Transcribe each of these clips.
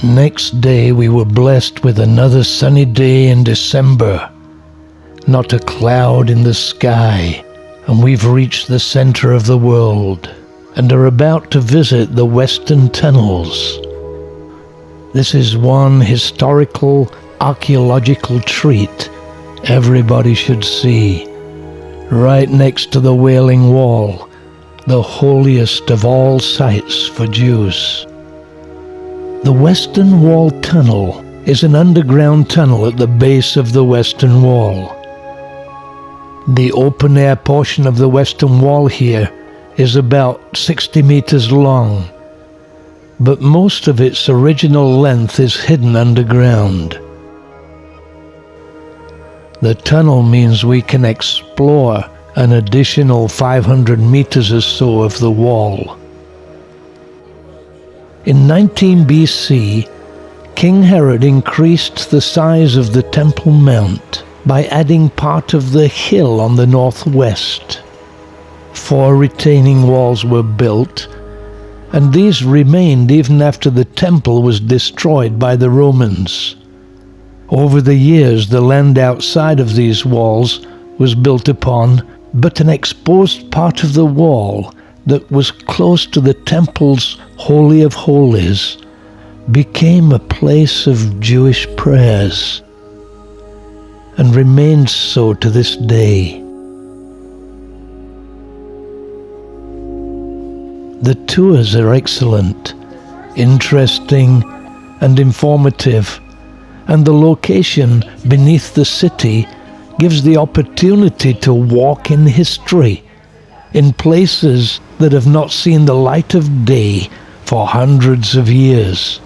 Next day we were blessed with another sunny day in December. Not a cloud in the sky, and we've reached the center of the world and are about to visit the Western Tunnels. This is one historical, archaeological treat everybody should see, right next to the Wailing Wall, the holiest of all sites for Jews. The Western Wall Tunnel is an underground tunnel at the base of the Western Wall. The open-air portion of the Western Wall here is about 60 meters long, but most of its original length is hidden underground. The tunnel means we can explore an additional 500 meters or so of the wall. In 19 BC, King Herod increased the size of the Temple Mount by adding part of the hill on the northwest. 4 retaining walls were built, and these remained even after the temple was destroyed by the Romans. Over the years, the land outside of these walls was built upon, but an exposed part of the wall that was close to the temple's Holy of Holies became a place of Jewish prayers, and remains so to this day. The tours are excellent, interesting and informative, and the location beneath the city gives the opportunity to walk in history, in places that have not seen the light of day for hundreds of years.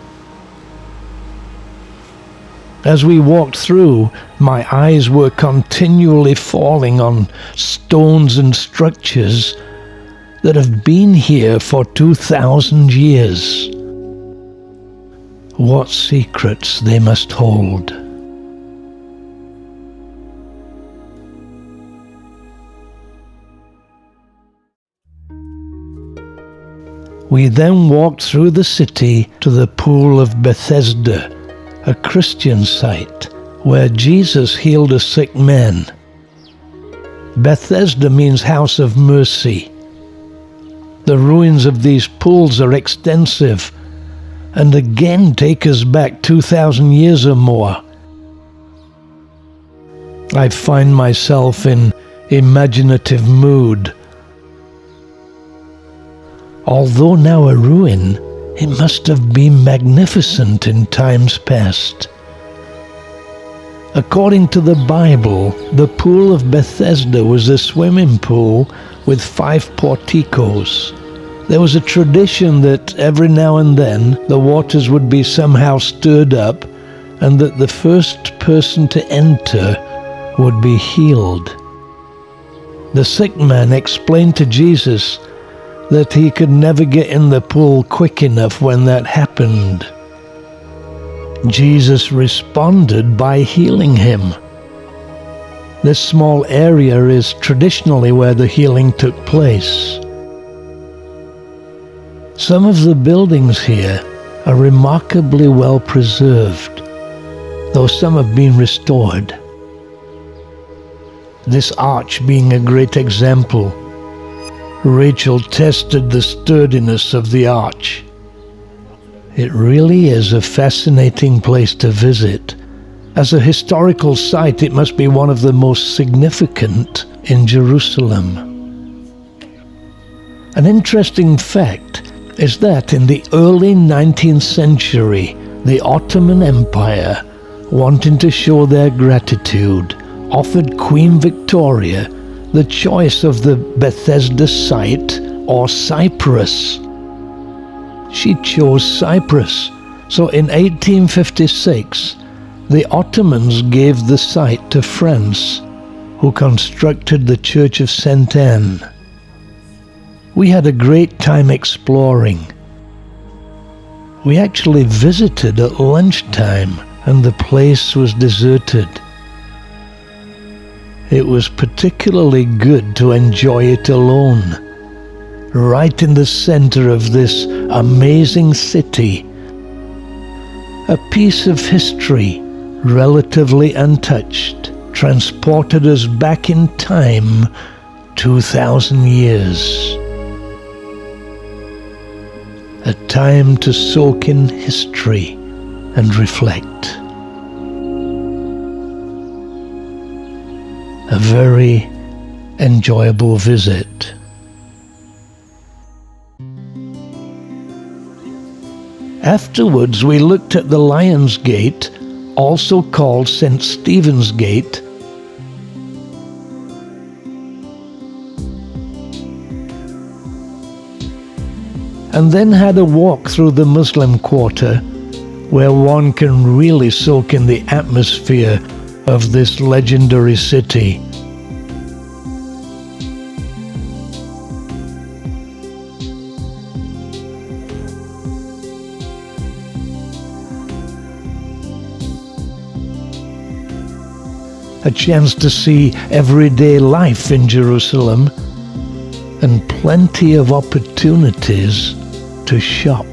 As we walked through, my eyes were continually falling on stones and structures that have been here for 2,000 years. What secrets they must hold. We then walked through the city to the Pool of Bethesda, a Christian site where Jesus healed a sick man. Bethesda means house of mercy. The ruins of these pools are extensive and again take us back 2,000 years or more. I find myself in imaginative mood. Although now a ruin, it must have been magnificent in times past. According to the Bible, the Pool of Bethesda was a swimming pool with 5 porticos. There was a tradition that every now and then the waters would be somehow stirred up, and that the first person to enter would be healed. The sick man explained to Jesus that he could never get in the pool quick enough when that happened. Jesus responded by healing him. This small area is traditionally where the healing took place. Some of the buildings here are remarkably well preserved, though some have been restored. This arch being a great example. Rachel tested the sturdiness of the arch. It really is a fascinating place to visit. As a historical site, it must be one of the most significant in Jerusalem. An interesting fact is that in the early 19th century, the Ottoman Empire, wanting to show their gratitude, offered Queen Victoria the choice of the Bethesda site or Cyprus. She chose Cyprus, so in 1856, the Ottomans gave the site to France, who constructed the Church of St. Anne. We had a great time exploring. We actually visited at lunchtime, and the place was deserted. It was particularly good to enjoy it alone, right in the center of this amazing city. A piece of history, relatively untouched, transported us back in time 2,000 years. A time to soak in history and reflect. A very enjoyable visit. Afterwards, we looked at the Lion's Gate, also called St. Stephen's Gate, and then had a walk through the Muslim quarter, where one can really soak in the atmosphere of this legendary city. A chance to see everyday life in Jerusalem, and plenty of opportunities to shop.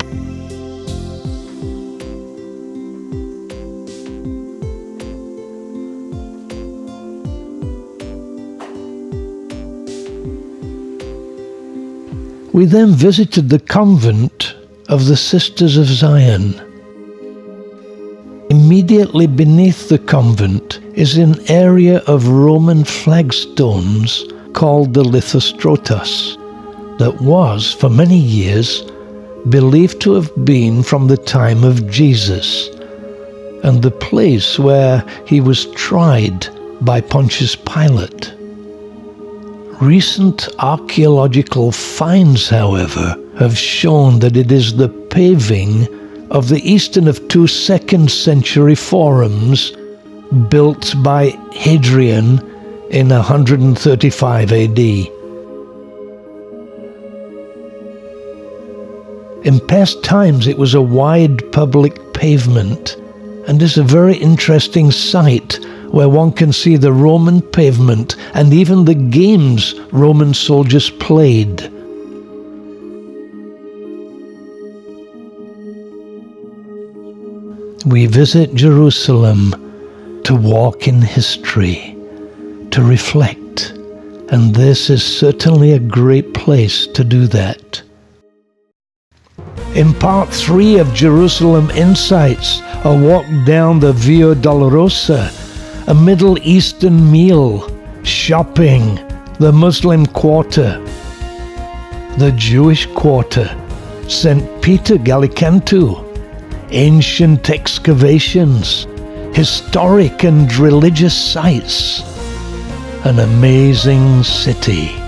We then visited the Convent of the Sisters of Zion. Immediately beneath the convent is an area of Roman flagstones called the Lithostrotos, that was, for many years, believed to have been from the time of Jesus, and the place where he was tried by Pontius Pilate. Recent archaeological finds, however, have shown that it is the paving of the eastern of two 2nd century forums built by Hadrian in 135 AD. In past times it was a wide public pavement, and is a very interesting sight where one can see the Roman pavement and even the games Roman soldiers played. We visit Jerusalem to walk in history, to reflect, and this is certainly a great place to do that. In part 3 of Jerusalem Insights, a walk down the Via Dolorosa, a Middle Eastern meal, shopping, the Muslim quarter, the Jewish quarter, St. Peter Gallicantu, ancient excavations, historic and religious sites, an amazing city.